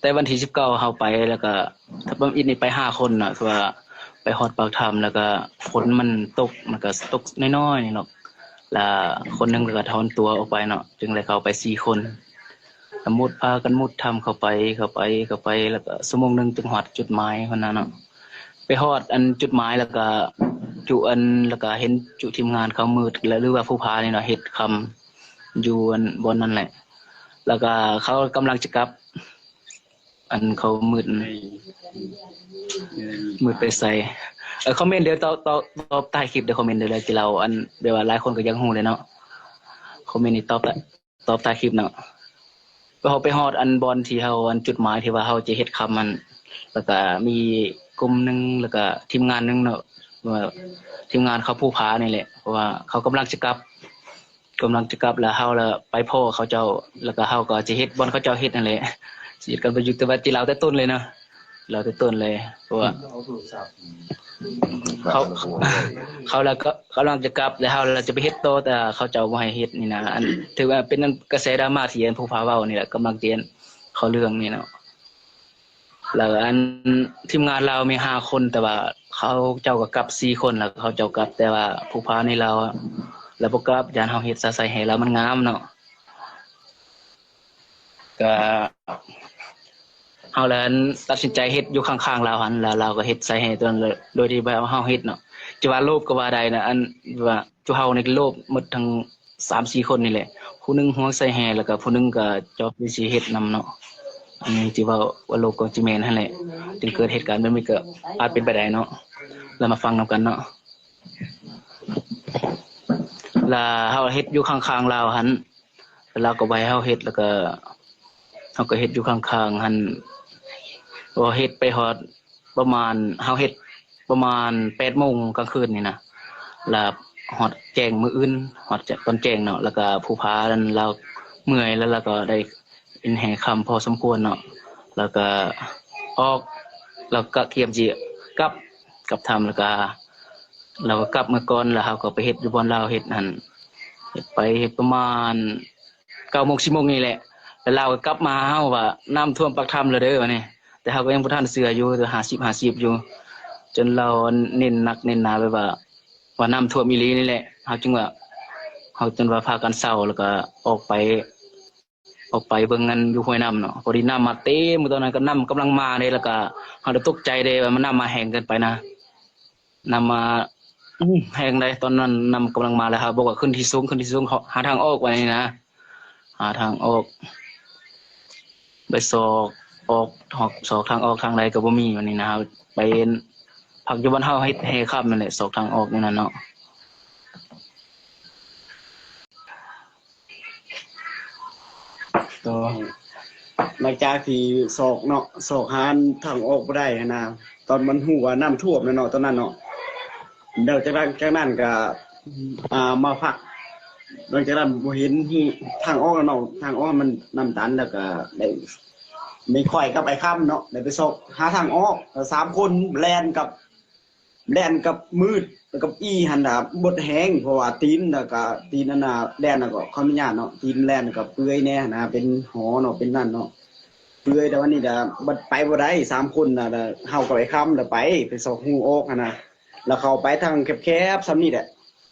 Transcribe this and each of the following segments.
แต่วันที่19เฮาไปแล้วก็ถ้าบ่อิดนี่ไป5 คนน่ะคือว่าไปฮอดปากถ้ำแล้วก็ฝนมันตกมันก็ตกน้อยๆนี่เนาะแล้วคนหนึงก็ถอนตัวออกไปเนาะจึงเลยเข้าไป4 คนก็มุดพากันมุดถ้ำเข้าไปแล้วก็ชั่วโมงหนึงจึงฮอดจุดหมายพุ่นน่ะเนาะไปฮอดอันจุดหมายแล้วก็แล้วก็เห็นจุทีมงานเขามืดแล้วหรือว่าผู้พานี่เนาะเฮ็ดคำอยู่อันบนนั่นแหละแล้วก็เขากำลังจะกลับอันเขามืดไปใส่คอมเมนต์เดี๋ยวตอบใต้คลิปเดี๋ยวคอมเมนต์เดี๋ยวเลยที่เราอันเดี๋ยวว่าหลายคนก็ยังฮู้เลยเนาะคอมเมนต์นี่ตอบใต้คลิปเนาะก็เฮาไปฮอดอันบอลที่เฮาอันจุดหมายที่ว่าเฮาจะเฮ็ดคำมันแล้วก็มีกลุ่มนึงแล้วก็ทีมงานนึงเนาะว่าทีมงานเขาผู้พานี่แหละเพราะว่าเขากำลังจะกลับแล้วเฮาแล้วไปพ้อเขาเจ้าแล้วก็เฮาก็จะเฮ็ดบอลเขาเจ้าเฮ็ดนั่นแหละสิเฮ็ดกันไปอยู่แต่ว่าที่เราแต่ต้นเลยเนาะเราแต่ต้นเลยเพราะว่าเขาเขาแล้วก็กำลังจะกลับแล้วเราจะไปเฮ็ดโตแต่เขาเจ้าบ่ให้เฮ็ดนี่นะอันถือว่าเป็นกระแสดราม่าที่อันผู้พาเว้านี่แหละกำลังเตียนเขาเรื่องนี่เนาะแล้วอันทีมงานเรามี5 คนแต่ว่าเขาเจ้าก็กลับ4 คนแล้วเขาเจ้ากลับแต่ว่าผู้พาในเราแล้วบ่กลับยานเฮาเฮ็ดซะใส่ให้แล้วมันงามเนาะก็เฮาแล้วตัดสินใจเฮ็ดอยู่ข้างๆเราหั่นแล้วเราก็เฮ็ดใส่ให้ตัวนั้นเลยโดยที่แบบว่าเฮาเฮ็ดเนาะจะว่าโลภก็ว่าได้นะอันว่าจุเฮานี่โลภหมดทั้ง3-4 คนนี่แหละผู้หนึงห่วงใส่แฮแล้วก็ผู้หนึงก็จอบสิเฮ็ดนํเนาะอันนี้ที่ว่าโลภก็สิแม่นหั่นแหละจึงเกิดเหตุการณ์แบบนี้ก็อาจเป็นไปได้เนาะแล้วมาฟังนํกันเนาะแล้วเฮาเฮ็ดอยู่ข้างๆเราหั่นแล้วเราก็ไว้เฮาเฮ็ดแล้วก็เฮาก็เฮ็ดอยู่ข้างๆหั่นพอเฮ็ดไปฮอดประมาณเฮาเฮ็ดประมาณ8 โมงกลางคืนนี่นะแล้วฮอดแจ้งมื้ออื่นฮอดตอนแจ้งเนาะแล้วก็ผู้พานั้นเราเมื่อยแล้วเราก็ได้เป็นแห่ค่ำพอสมควรเนาะแล้วก็ออกแล้วก็เตรียมสิกลับทำแล้วก็เราก็กลับมาก่อนแล้วเฮาก็ไปเฮ็ดอยู่บ่อนเราเฮ็ดหั่นเฮ็ดไปเฮ็ดประมาณ9 โมง 10 โมงนี่แหละแล้วเราก็กลับมาเฮาว่าน้ำท่วมปากถ้ำแล้วเด้อบัดนี้แต่เฮาก็ยังบ่ทันเชื่ออยู่แต่50-50อยู่จนเราเน้นหนักเน้นหนาไปว่าน้ำท่วมอีหลีนี่แหละเฮาจึงว่าเฮาจนว่าพากันเซาแล้วก็ออกไปเบิ่งกันอยู่ห้วยน้ำเนาะพอดีน้ำมาเต็มตอนนั้นก็น้ำกำลังมาเลยแล้วก็เฮาได้ตกใจเด้ว่ามันน้ำมาแห้งเกินไปนะน้ำมาแห้งได้ตอนนั้นน้ำกำลังมาแล้วครับบอกว่าขึ้นที่สูงหาทางออกไว้นี่นะหาทางออกไปศอกทางออกทางใดก็บ่มีวันนี้นะครับไปพักอยู่บ้านเฮาให้ค่ำนั่นแหละศอกทางออกนี่นั่นเนาะก็หลังจากที่ศอกเนาะศอกหาทางออกบ่ได้นะตอนมันฮู้ว่าน้ำท่วมเนาะตอนนั้นเนาะเดี๋ยวจากนั้นก็มาพักหลังจากนั้นบ่เห็นทางออกแล้วเนาะทางออกมันน้ำตันแล้วก็ได้ไม่ค่อยกับไอ้ค่ำเนาะได้ไปศอกหาทางออก3 คนแล่นกับมืดแล้วกับหั่นน่ะบดแห้งเพราะว่าตีนแล้วก็ตีนนั่นน่ะแล่นแล้วก็ขออนุญาตเนาะตีนแล่นกับเปื่อยแน่นะเป็นหอเนาะเป็นนั่นเนาะเปื่อยแต่วันนี้จะบัดไปบ่ได้3 คนน่ะเฮาก็ไปค้ำแล้วไปซอกหูออกหั่นน่ะแล้วเข้าไปทางแคบๆซ้ำนี่แหละ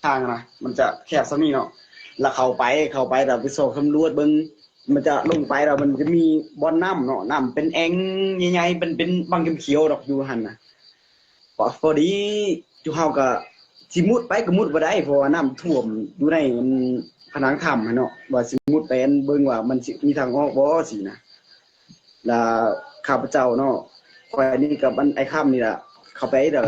ทางน่ะมันจะแคบซ้ำนี่เนาะแล้วเข้าไปแล้วไปซอกสำรวจเบิ่งมันจะลงไปแล้วมันจะมีบ่อนน้ำเนาะน้ำเป็นแอ่งใหญ่ๆเป็นบางเขียวๆดอกอยู่หั่นน่ะพอดีจุเฮาก็สิมุดไปก็มุดบ่ได้เพราะว่าน้ำท่วมอยู่ในผนังถ้ำเนาะว่าสิมุดไปเบิ่งว่ามันสิมีทางออกบ่สินะแล้วข้าพเจ้าเนาะข่อยนี่กับไอ้ค่ำนี่ล่ะเข้าไปเด้อ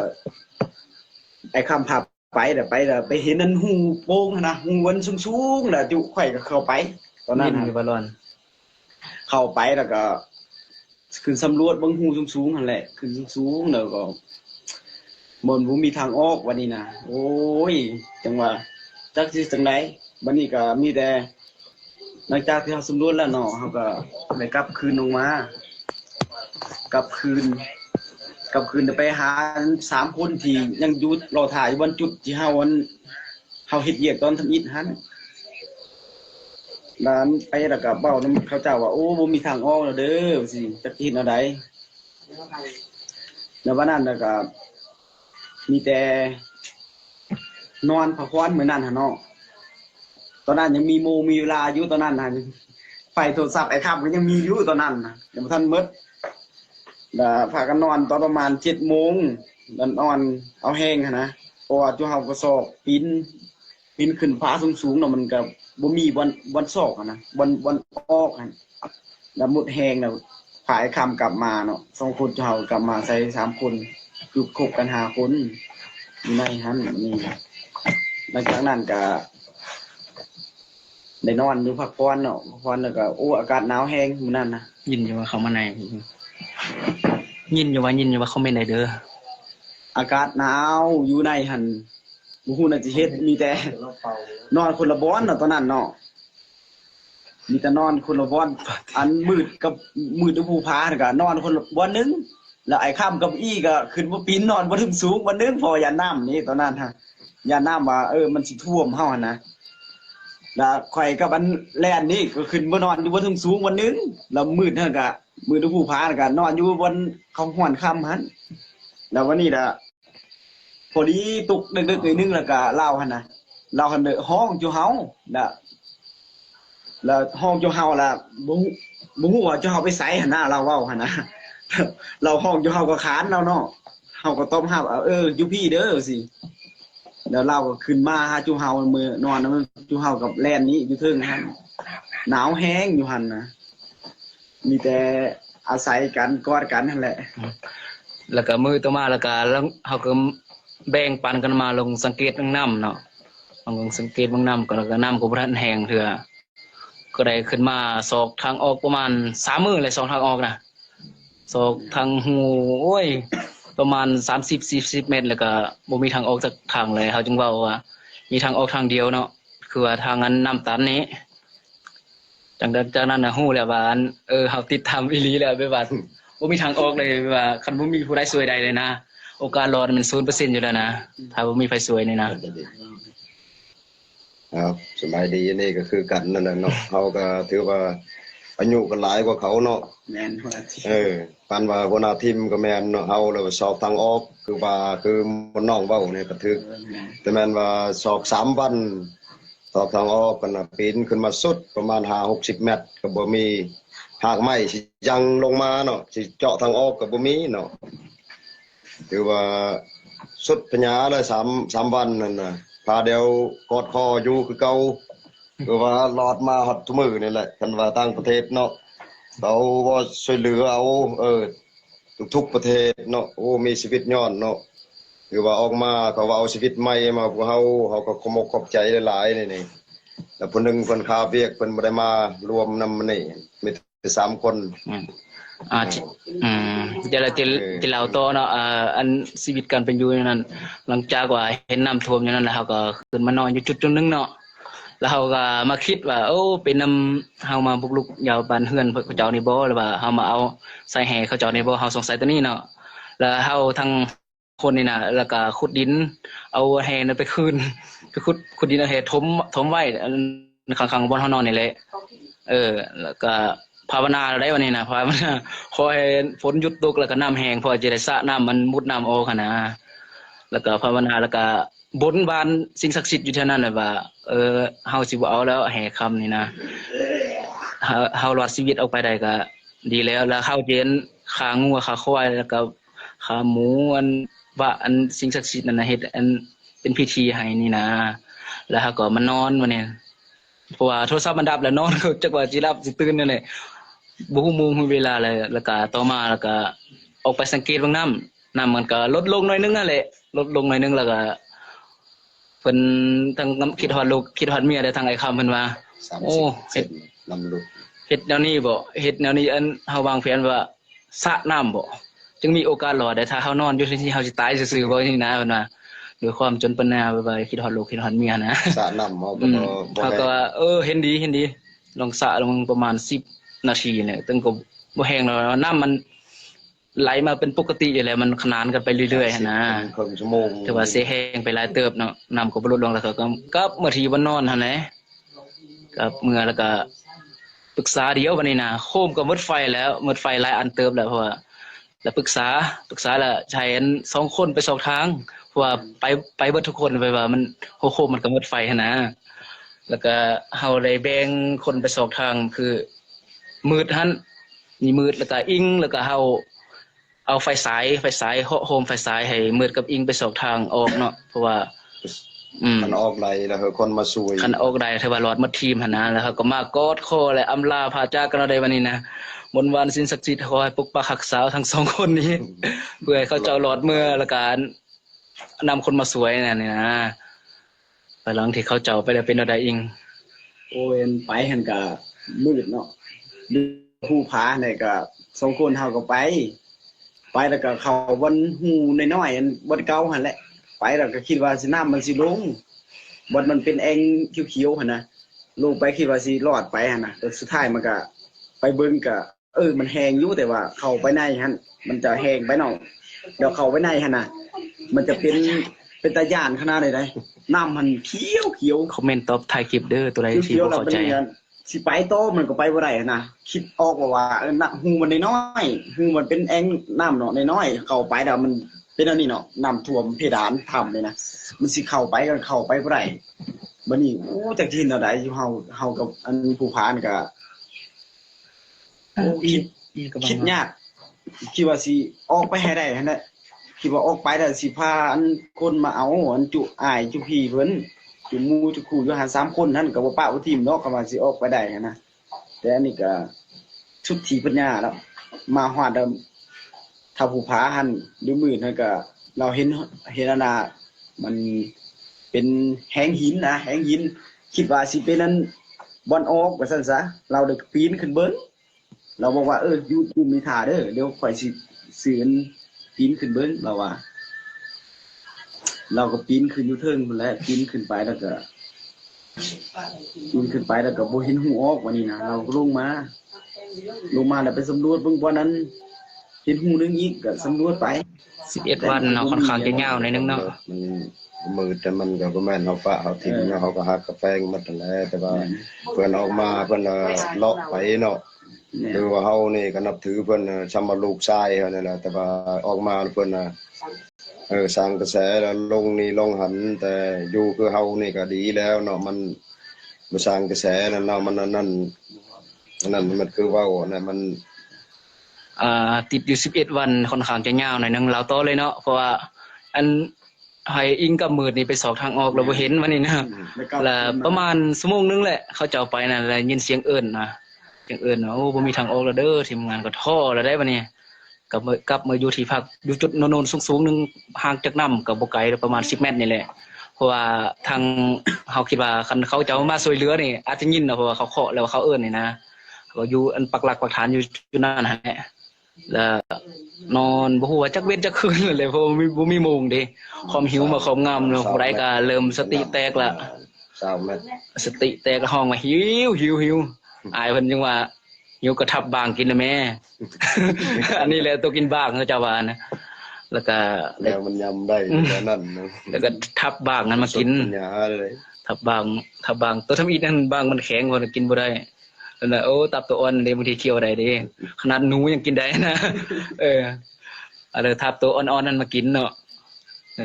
ไอ้ค่ำพาไปเด้อไปเห็นนั่นหูโป่งนะหูวันสูงๆแล้วจุข่อยก็เข้าไปตอนนั้นอยู่บาลอนเข้าไปแล้วก็ขึ้นสำรวจเบิ่งหูสูงๆนั่นแหละขึ้นสูงๆแล้วก็มันบ่มีทางออกวันนี้นะโอ้ยจังว่าจักสิจังไดบัดนี้ก็มีแต่หลังจากที่เฮาสำรวจแล้วเนาะเฮาก็ได้กลับคืนลงมากลับคืนไปหา3 คนที่ยังอยู่รอถ่ายอยู่บนจุดที่เฮาเฮ็ดเวียกตอนทำอิฐหั่น ร้านไปแล้วก็เว้านำเขาเจ้าว่าโอ้บ่มีทางออกแล้วเด้อว่าสิจักสิเฮ็ดแนวใดแล้ววันนั้นแล้วก็มีแต่นอนพักผ่อนมื้อนั้นหั่นเนาะตอนนั้นยังมีเวลาอยู่ตอนนั้นน่ะไฟโทรศัพท์ไอ้ค่ำก็ยังมีอยู่ตอนนั้นน่ะยังบ่ทันหมดแล้วพากันนอนตอนประมาณ 7:00 นแล้วนอนเอาแห้งหั่นนะเพราะว่าจุเฮาก็ซอกปีนขึ้นฟ้าสูงๆเนาะมันก็บ่มีบ่อนซอกอะนะบ่อนออกหั่นแล้วหมดแห้งแล้วพาไอ้ค่ำกลับมาเนาะ2คนจุเฮากลับมาใส่3คนอยู่คบกัน5คนอยู่ในหันนี่หลังจากนั้นก็ได้นอนอยู่พักผ่อนเนาะพักผ่อนแล้วก็โอ้อากาศหนาวแฮงมื้อนั้นนะ ยินอยู่ว่าเขามาในยินอยู่ว่าเขาไม่ได้เด้อ อากาศหนาวอยู่ในหั่นบ่ฮู้น่าสิเฮ็ดมีแต่นอนคนละบ่อนเนาะตอนนั้นเนาะมีแต่นอนคนละบ่อนอันมืดอยู่ภูผาน่ะก็นอนคนละบ่อนหนึงแล้วไอ้ค่ำกับอี้ก็ขึ้นบ่ปีนนอนบ่ถึงสูงบ่อนหนึงเพอยานน้ำนี่ตอนนั้นฮะยานน้ำว่ามันสิท่วมเฮาหั่นนะแล้วข่อยกับอันแล่นนี่ก็ขึ้นบ่นอนอยู่บ่ถึงสูงบ่อนหนึงแล้วมืดเฮาก็มืดอยู่ภูผาน่ะก็นอนอยู่บนเขาห้วนค่ำหั่นแล้ววันนี้ล่ะพอดีตกดึกๆหน่อยนึงแล้วก็เล่าหั่นน่ะเล่าหั่นเด้อห้องอยู่เฮาน่ะแล้วห้องอยู่เฮาล่ะบ่ฮู้ว่าจะเฮาไปไสหั่นน่ะเราเว้าหั่นน่ะ เราห้องอยู่เฮาก็ค้านเราเนาะเฮาก็ต้มรับอยู่พี่เด้อสิแล้วเราก็ขึ้นมาหาจุเฮามื้อนอนมันจุเฮากับแล่นนี้อยู่เทิงหั่นหนาวแฮงอยู่หั่นน่ะมีแต่อาศัยกันกอดกันนั่นแหละ แล้วก็มือต่อมาแล้วก็แล้วเฮาก็แบ่งปันกันมาลงสังเกตเบิ่งน้ำเนาะลงสังเกตเบิ่งน้ำก็แล้วก็น้ำก็บ่ทันแห้งเทื่อก็ได้ขึ้นมาซอกทางออกประมาณ3มื้อเลย2ทางออกนะซอกทางหูโอ้ยประมาณ30-40 เมตรแล้วก็บ่มีทางออกสักทางเลยเฮาจึงเว้าว่ามีทางออกทางเดียวเนาะคือว่าทางนั้นน้ำตันนี้จากนั้นน่ะฮู้แล้วว่าเฮาติดถ้ำอีหลีแล้วแบบว่าบ่มีทางออกเลยแบบว่าคันบ่มีผู้ใดช่วยได้เลยนะโอกาสรอดมัน 0% อยู่แล้วนะถ้าบ่มีไฟช่วยนี่นะครับ สบายดีนี่ก็คือกันนั่นน่ะเนาะเขาก็ถือว่าอายุก็หลายกว่าเขาเนาะ แม่นหัวหน้าทีม ปานว่าหัวหน้าทีมก็แม่นเนาะเฮาแล้วสอบทางออกคือว่าคือบ่น้องเว้านี่ก็ถึกแต่แม่นว่าสอบ3 วันสอบทางออกกันน่ะปีนขึ้นมาสุดประมาณ5-60 เมตรก็บ่มีหากไม้สิยังลงมาเนาะสิเจาะทางออกก็บ่มีเนาะถือว่าสุดปัญญาเลย3 วันนั่นน่ะพาเดียวกอดคออยู่คือเก่าคือว่ารอดมาฮอดทุกมื้อนี่แหละคันว่าต่างประเทศเนาะเขาบ่ช่วยเหลือเอาทุกประเทศเนาะโอ้มีชีวิตย้อนเนาะคือว่าออกมาเขาว่าเอาชีวิตใหม่มาพวกเฮาก็ขอบใจหลายๆนี่แล้วผู้หนึงเพิ่นคาเวียกเพิ่นบ่ได้มารวมนำนี่มีแต่3 คน ที่เดี๋ยวเราจะเล่าต่อเนาะอันชีวิตการเป็นอยู่นั้นหลังจากว่าเห็นน้ำท่วมอย่างนั้นแล้วเฮาก็ขึ้นมานอนอยู่จุดนึงเนาะแล้วเฮาก็มาคิดว่าเป็นนำเฮามาบุกรุกยาวบ้านเฮือนเขาเจ้านี่บ่หรือว่าเฮามาเอาใส่แห่เขาเจ้านี่บ่เฮาสงสัยตัวนี้เนาะแล้วเฮาทั้งคนนี่น่ะแล้วก็ขุดดินเอาแห่นั้นไปไปขุดดินเอาแห่ถมไว้ข้างๆบ่อนเฮานอนนี่แหละแล้วก็ภาวนาได้วันนี้นะภาวนาขอให้ฝนหยุดตกแล้วก็น้ำแห้งพอจะได้สระน้ำมันมุดน้ำออกหั่นนะแล้วก็ภาวนาแล้วก็บนบานสิ่งศักดิ์สิทธิ์อยู่เท่านั้นแหละว่าเฮาสิบ่เอาแล้วแห่คำนี่นะเฮารอดชีวิตออกไปได้ก็ดีแล้วเฮาเจนขางัวขาควายแล้วก็ขาหมูว่าสิ่งศักดิ์สิทธิ์นั่นน่ะเฮ็ดเป็นพิธีให้นี่นะแล้วเฮาก็มานอนวันนี้เพราะว่าโทรศัพท์มันดับแล้วนอนก็จักว่าสิหลับสิตื่นนั่นแหละบ่ฮู้โมงฮู้เวลาเลยแล้วก็ต่อมาแล้วก็ออกไปสังเกตเบิ่งน้ำมันก็ลดลงหน่อยนึงนั่นแหละลดลงหน่อยนึงแล้วก็เพิ่นทั้งคิดฮอดลูกคิดฮอดเมียได้ทั้งไอ้คำเพิ่นว่าโอ้เฮ็ด ลำลุก เฮ็ดแนวนี้บ่เฮ็ดแนวนี้เฮาวางแผนว่าสระน้ำบ่จึงมีโอกาสรอดได้ถ้าเฮานอนอยู่ที่เฮาสิตายซื่อๆบ่นี่นะเพิ่นว่าด้วยความจนปัญญาแบบว่าคิดฮอดลูกคิดฮอดเมียนะ สระน้ำเฮาก็บ่ เขาก็ว่าเห็นดีลองสระลงประมาณ10 นาทีเนี่ยตึงก็บ่แห้งแล้วน้ำมันไหลมาเป็นปกติอยู่แล้วมันขนานกันไปเรื่อยๆหั่นนะ ครึ่งชั่วโมง แต่ว่าเสียแห้งไปหลายเติบเนาะน้ำก็บ่ลดลงแล้วก็เมื่อที่วันนอนหั่นแหละ กับเมื่อแล้วก็ปรึกษาเดียววันนี้นะโคมก็หมดไฟแล้วหมดไฟหลายอันเติมแล้วเพราะว่าแล้วปรึกษาแล้วใช้อัน2คนไป2ทางเพราะว่าไปเบิดทุกคนไปว่ามันโคมมันก็หมดไฟหั้นนะแล้วก็เฮาได้แบ่งคนไป2ทางคือมืดหันมีมืดแล้วก็อิงแล้วก็เฮาเอาไฟฉายโฮมไฟฉายให้มืดกับอิงไป2ทางออกเนาะเพราะว่าคันออกใดแล้วคนมาช่วยคันออกได้ถือว่ารอดหมดทีมหั่นนะแล้วเขาก็มากอดคอและอำลาพาจากกันได้วันนี้นะมนต์วันสิ่งศักดิ์สิทธิ์ขอให้ปกปักรักษาทั้ง2คนนี้เพื่อให้เขาเจ้ารอดเมื่อแล้วก็นำคนมาสวยนั่นนี่นะไปหลังที่เขาเจ้าไปแล้วเป็นอะไรอิงโอ้ยไปหั่นก็มืดเนาะผู้ผาเนี่ยก็2คนเฮาก็ไปแล้วก็เข้าวันหูน้อยๆอันบ่เก่าหั่นแหละไปแล้วก็คิดว่าสิน้ำมันสิลงบ่มันเป็นแอ่งเขียวๆหั่นนะลงไปคิดว่าสิรอดไปหั่นน่ะแต่สุดท้ายมันก็ไปเบิ่งก็มันแห้งอยู่แต่ว่าเข้าไปในหั่นมันจะแห้งไปเนาะเดี๋ยวเข้าไปในหั่นน่ะมันจะเป็นตาย่านขนาดใดๆน้ำมันเขียวคอมเมนต์ตอบถ่ายคลิปเด้อตัวใดที่บ่เข้าใจสิไปโตมันก็ไปบ่ได้นะคิดออกว่าหูมันน้อยหูมันเป็นแอ่งน้ำเนาะน้อยเข้าไปแล้วมันเป็นอันนี้เนาะน้ำท่วมเพดานถ้ำเลยนะมันสิเข้าไปกันเข้าไปบ่ได้บัดนี้โอ้จักที่แนวใดอยู่เฮากับอันผู้พานก็คิดยากคิดว่าสิออกไปให้ได้หั่นแหละคิดว่าออกไปแล้วสิพาอันคนมาเอาอันจุอ้ายจุพี่เพิ่นจุหมู่จุคู่อยู่หัน3คนนั่นก็บ่ปะบ่ทีมเนาะก็ว่าสิออกไปได้หั่นนะแต่อันนี้ก็ชุดที่ปัญญาแล้วมาฮอดถ้าผู้ผาหั่นหรือมื้อนั่นก็เราเห็นอันน่ะมันเป็นแหงหินนะแหงหินคิดว่าสิเป็นอันบ่อนออกว่าซั่นซะเราได้ปีนขึ้นเบิ่งเราบอกว่าอยู่มีท่าเด้อเดี๋ยวข่อยสิซื้ออันปีนขึ้นเบิ่งเราว่าเราก็ปีนขึ้นอยู่เทิงพุ่นแหละปีนขึ้นไปแล้วก็บ่เห็นหูออกว่านี่นะเราก็ลงมาแล้วไปสำรวจเบิ่งบ่นั้นเห็นหูนึงอีกก็สำรวจไป11วันเนาะค่อนข้างจะยาวหน่อยนึงเนาะมันมืดแต่มันก็บ่แม่นเฮาฝากเฮาทิ้งเนาะเฮาก็หักกาแฟหมดนั่นแหละแต่ว่าเพิ่นออกมาเพิ่นเลาะไปเนาะคือว่าเฮานี่ก็นับถือเพิ่นชำว่าลูกชายเฮานั่นแหละแต่ว่าออกมาเพิ่นสร้างกระแสแล้วลงนี่ลงหันแต่อยู่คือเฮานี่ก็ดีแล้วเนาะมันบ่สร้างกระแสนั่นเนาะมันนั่นมันคือเว้านั่นมันติดอยู่11วันค่อนข้างจะยาวหน่อยนึงเราต่อเลยเนาะเพราะว่าอันให้อิงกับมืดนี่ไปสอบทางออกเราบ่เห็นวันนี้นะแล้วประมาณชั่วโมงนึงแหละเขาจะเอาไปนั่นแล้วยินเสียงเอิ้นนะเสียงเอิ้นโอ้บ่มีทางออกแล้วเด้อทีมงานก็ท้อแล้วได้บัดนี้กลับมาอยู่ที่พักอยู่จุดโน่นๆสูงๆนึงห่างจากน้ำก็บ่ไกลประมาณ10เมตรนี่แหละเพราะว่าทางเฮาคิดว่าคันเขาจะมาช่วยเหลือนี่อาจจะยินเนาะเพราะว่าเขาเคาะแล้วเขาเอิ้นนี่นะก็อยู่อันปักหลักปักฐานอยู่นั่นแหละแล้วนอนบ่ฮู้ว่าจักเว้นจักคืนเลยเพราะบ่มีโมงเด้ความหิวมาครอบงำเนาะผู้ใดก็เริ่มสติแตกละ20เมตรสติแตกห้องว่าหิวอายเพิ่นจังว่าหิวก็ทับบางกินนะแม่ อันนี้แหละตัวกินบางเขาเจ้าว่านะแล้วก็แล้วมันยำได้แล้วนั่นแล้วก็ทับบางนั้นมากินทับบางตัวทำอีนั่นบางมันแข็งบ่กินบ่ได้นั่นน่ะโอ้ตับตัวอ่อนเด้บางทีเคี้ยวได้เด้ขนาดหนูยังกินได้นะทับตัวอ่อนๆนั้นมากินเนาะ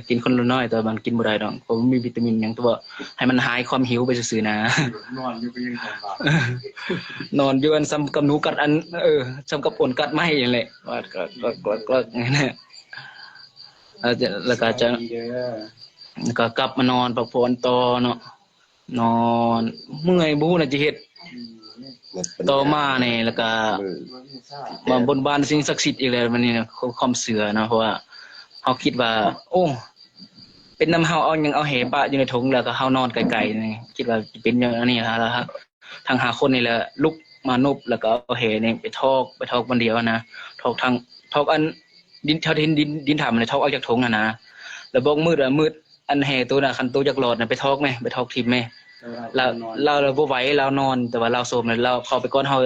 กินคนละน้อยแต่มันกินบ่ได้ดอกเพราะมันมีวิตามินหยังตัวให้มันหายความหิวไปซื่อๆนะนอนอยู่ก็ยังลำบากนอนอยู่อันซ้ำกับหนูกัดอันซ้ำกับป่นกัดไม้นั่นแหละว่าก็อย่างนั้นแล้วก็จะก็กลับมานอนพักผ่อนต่อเนาะนอนเมื่อยบ่ฮู้น่ะจะเฮ็ดต่อมานี่แล้วก็มาบนบานสิ่งศักดิ์สิทธิ์อีกแล้วมันนี่ความเชื่อนะเพราะว่าเฮาคิดว่าโอ้เป็นน้ำเฮาเอาหยังเอาเหปะอยู่ในถุงแล้วก็เฮานอนไกลๆนี่คิดว่าเป็นอย่างนี้แล้วครับทางหาคนนี่แหละลุกมานบแล้วก็เอาเหนี่ไปทอกคนเดียวนะทอกอันดินเท่าดินถามเลยทอกออกจากถุงนะแล้วบอกมืดอันเหตัวน่ะคันตัวจากหลอดน่ะไปทอกมั้ยไปทอกทิ่มมั้ยเราบ่ไหวเรานอนแต่ว่าเราโซมเราเข้าไปก่อนเฮา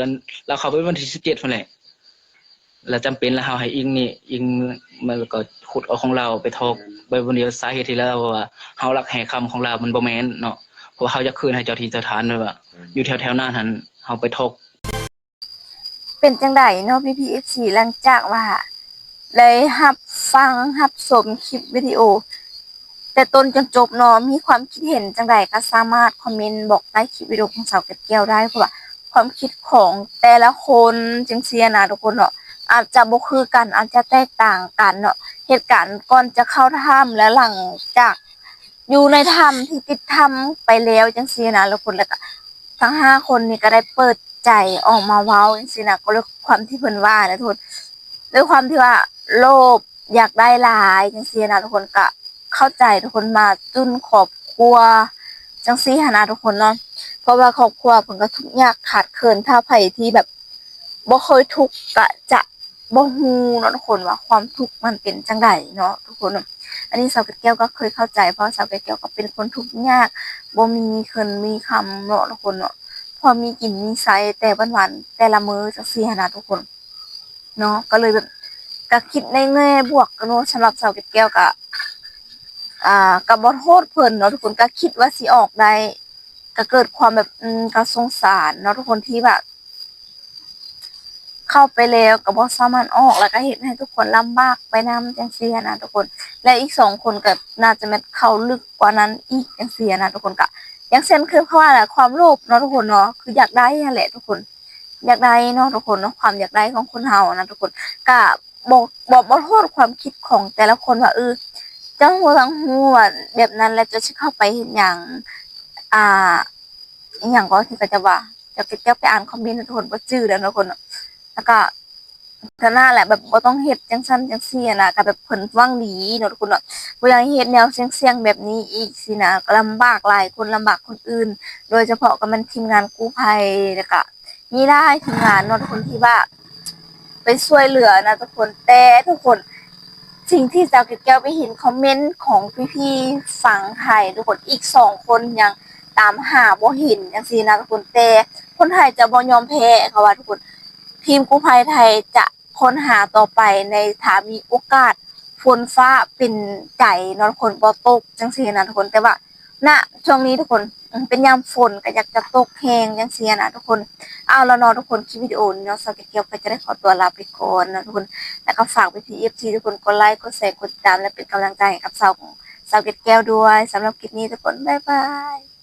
เราเข้าไปวันที่17พุ่นแหละแล้วจำเป็นแล้วเฮาให้อิงมันก็ขุดเอาของเราไปทอกไปบนเดียวสาเหตุที่แล้วว่าเฮารักแห่คำของเรามันบ่แม่นเนาะ เพราะว่าเฮาอยากคืนให้เจ้าที่เจ้าทานด้วยว่าอยู่แถวๆนั้นหันเฮาไปทกเป็นจังไดเนาะพี่ๆ FC หลังจากว่าได้รับฟังรับชมคลิปวิดีโอแต่ต้นจนจบเนาะมีความคิดเห็นจังไดก็สามารถคอมเมนต์บอกใต้คลิปวิดีโอของสาวเก็บแก้วได้เพราะว่าความคิดของแต่ละคนจังซี่นะทุกคนเนาะอาจจะบ่คือกันอาจจะแตกต่างกันเนาะเหตุการณ์ก่อนจะเข้าถ้ำและหลังจากอยู่ในถ้ำที่ติดถ้ำไปแล้วจังซี่นะทุกคนแล้วก็ทั้ง5 คนนี่ก็ได้เปิดใจออกมาเว้าจังซี่นะก็ด้วยความที่เพิ่นว่านะทุกคนด้วยความที่ว่าโลภอยากได้หลายจังซี่นะทุกคนก็เข้าใจทุกคนมาจุนครอบครัวจังซี่หั้นนะทุกคนเนาะเพราะว่าครอบครัวเพิ่นก็ทุกข์ยากขาดเคินถ้าไผที่แบบบ่เคยทุกข์ก็จะบ่ฮู้เนาะทุกคนว่าความทุกข์มันเป็นจังไดเนาะทุกคนอันนี้สาวเกดแก้วก็เคยเข้าใจเพราะสาวเกดแก้วก็เป็นคนทุกข์ยากบ่มีเคินมีคำเนาะทุกคนเนาะพอมีกินมีใช้แต่วันๆแต่ละมื้อจังซี่หั้นนะทุกคนเนาะก็เลยแบบก็คิดในแง่บวกเนาะสำหรับสาวเกดแก้วก็ก็บ่โทษเพิ่นเนาะทุกคนก็คิดว่าสิออกได้ก็เกิดความแบบก็สงสารเนาะทุกคนที่แบบเข้าไปแล้วก็บ่สามารถออกแล้วก็เฮ็ดให้ทุกคนลำบากไปนำจังซี่นะทุกคนและอีก2 คนก็น่าจะแม่นเข้าลึกกว่านั้นอีกจังซี่นะทุกคนก็อย่างเช่นคือเพราะว่าแหละความโลภเนาะทุกคนเนาะคืออยากได้นั่นแหละทุกคนอยากได้เนาะทุกคนเนาะความอยากได้ของคนเฮานะทุกคนก็บ่โทษความคิดของแต่ละคนว่าจังหัวทั้งหัวแบบนั้นแล้วจะสิเข้าไปเฮ็ดหยังอ่าอีหยังก็ที่เขาจะว่าจะเก็บไปอ่านคอมเมนต์ทุกคนบ่จื้อแล้วทุกคนแล้วก็ก็น่าแหละแบบบ่ต้องเฮ็ดจังซั่นจังซี่นะก็แบบเพิ่นหวังดีเนาะทุกคนเนาะบ่อยากให้เฮ็ดแนวเสี่ยงๆแบบนี้อีกสินะก็ลำบากหลายคนลำบากคนอื่นโดยเฉพาะก็มันทีมงานกู้ภัยแล้วก็มีได้ทีมงานเนาะทุกคนที่ว่าไปช่วยเหลือนะทุกคนแต่ทุกคนสิ่งที่สาวเกดแก้วไปเห็นคอมเมนต์ของพี่ๆฝั่งไทยทุกคนอีก2 คนยังตามหาบ่เห็นจังซี่นะทุกคนแต่คนไทยจะบ่ยอมแพ้เขาว่าทุกคนทีมกู้ภัยไทยจะค้นหาต่อไปในถ้ามีโอกาสฝนฟ้าเป็นใจเนาะทุกคนบ่ตกจังซี่นะทุกคนแต่ว่าณช่วงนี้ทุกคนเป็นยามฝนก็อยากจะตกแฮงจังซี่นะทุกคนเอาแล้วเนาะทุกคนคลิปวิดีโอนี้เนาะสาวเกดแก้วก็จะได้ขอตัวลาไปก่อนนะทุกคนแล้วก็ฝากพี่ FC ทุกคนกดไลค์กดแชร์กดติดตามและเป็นกำลังใจให้กับสาวเกดแก้วด้วยสำหรับคลิปนี้ทุกคนบ๊ายบาย